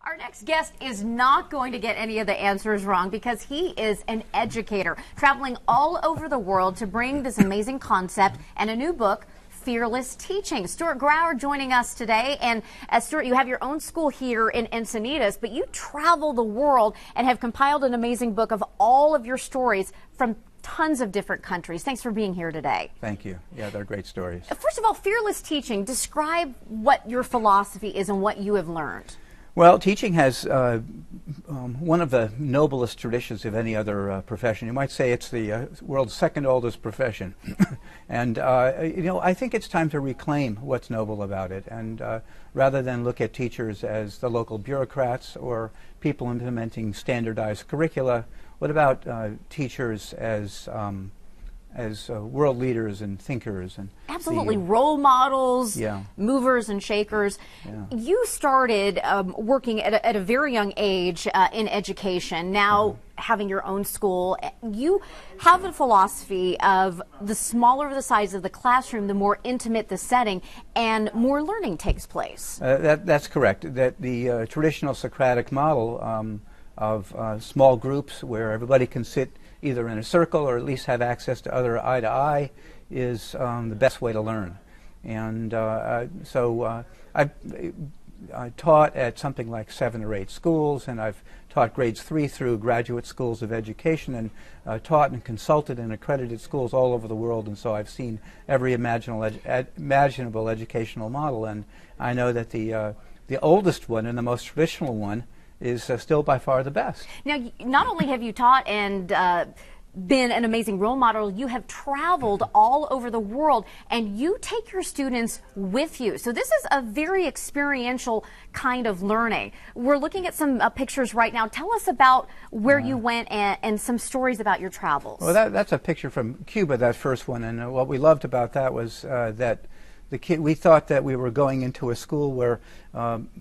Our next guest is not going to get any of the answers wrong because he is an educator, traveling all over the world to bring this amazing concept and a new book, Fearless Teaching. Stuart Grauer joining us today. And Stuart, you have your own school here in Encinitas, but you travel the world and have compiled an amazing book of all of your stories from tons of different countries. Thanks for being here today. Thank you. Yeah, they're great stories. First of all, Fearless Teaching, describe what your philosophy is and what you have learned. Well, teaching has one of the noblest traditions of any other profession. You might say it's the world's second oldest profession. And, you know, I think it's time to reclaim what's noble about it. And rather than look at teachers as the local bureaucrats or people implementing standardized curricula, what about teachers as world leaders and thinkers and absolutely role models, movers and shakers. You started working at a very young age in education. Now having your own school, you have a philosophy of the smaller the size of the classroom, the more intimate the setting, and more learning takes place. That's correct. That the traditional Socratic model of small groups where everybody can sit either in a circle or at least have access to other eye-to-eye is the best way to learn. And so I've taught at something like 7 or 8 schools, and I've taught grades 3 through graduate schools of education, and taught and consulted in accredited schools all over the world. And so I've seen every imaginable educational model, and I know that the oldest one and the most traditional one is still by far the best. Now, not only have you taught and been an amazing role model, you have traveled all over the world, and you take your students with you. So this is a very experiential kind of learning. We're looking at some pictures right now. Tell us about where you went and some stories about your travels. Well, that's a picture from Cuba, that first one, and what we loved about that was that we thought that we were going into a school where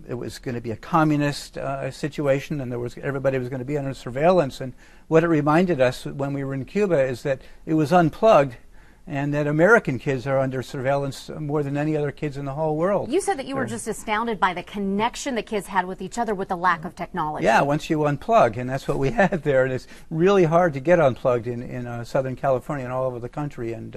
it was going to be a communist situation, and everybody was going to be under surveillance. And what it reminded us when we were in Cuba is that it was unplugged, and that American kids are under surveillance more than any other kids in the whole world. You said that you were just astounded by the connection the kids had with each other with the lack of technology. Yeah, once you unplug, and that's what we had there. And it's really hard to get unplugged in Southern California and all over the country. And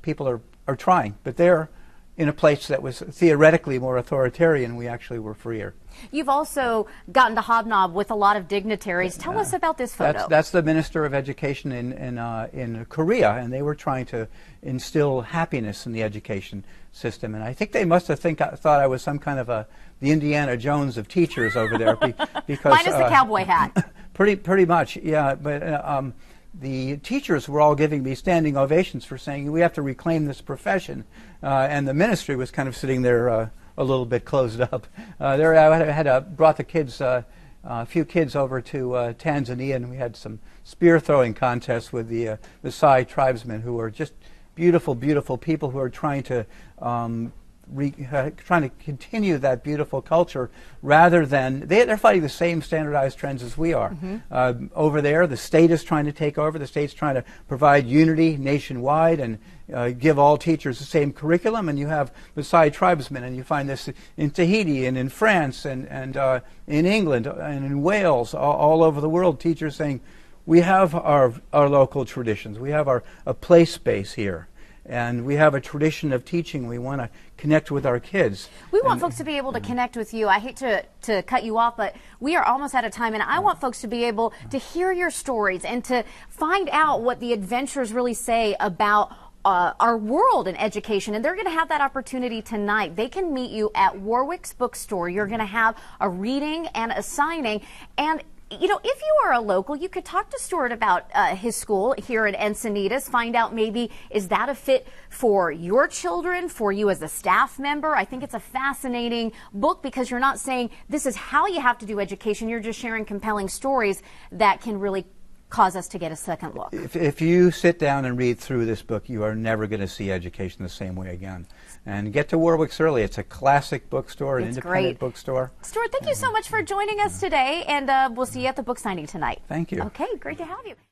people are trying, but they're in a place that was theoretically more authoritarian. We actually were freer. You've also gotten to hobnob with a lot of dignitaries. Tell us about this photo. That's the Minister of Education in Korea, and they were trying to instill happiness in the education system. And I think they must have thought I was some kind of the Indiana Jones of teachers over there, because minus the cowboy hat. Pretty much, yeah. But the teachers were all giving me standing ovations for saying we have to reclaim this profession, and the ministry was kind of sitting there a little bit closed up. I had brought the kids, a few kids over to Tanzania, and we had some spear throwing contests with the Maasai tribesmen, who are just beautiful, beautiful people who are trying to continue that beautiful culture, rather than they're fighting the same standardized trends as we are. Over there, the state is trying to take over. The state's trying to provide unity nationwide and give all teachers the same curriculum. And you have Maasai tribesmen, and you find this in Tahiti and in France and in England and in Wales, all over the world. Teachers saying, we have our local traditions. We have a play space here. And we have a tradition of teaching. We want to connect with our kids. We want folks to be able to connect with you. I hate to cut you off, but we are almost out of time, and I want folks to be able to hear your stories and to find out what the adventures really say about our world in education. And they're going to have that opportunity tonight. They can meet you at Warwick's Bookstore. You're going to have a reading and a signing. And you know, if you are a local, you could talk to Stuart about his school here at Encinitas, find out maybe is that a fit for your children, for you as a staff member. I think it's a fascinating book because you're not saying this is how you have to do education. You're just sharing compelling stories that can really cause us to get a second look. If you sit down and read through this book, you are never going to see education the same way again. And get to Warwick's early. It's a classic bookstore, an independent bookstore. Stuart, thank you so much for joining us today, and we'll see you at the book signing tonight. Thank you. Okay, great to have you.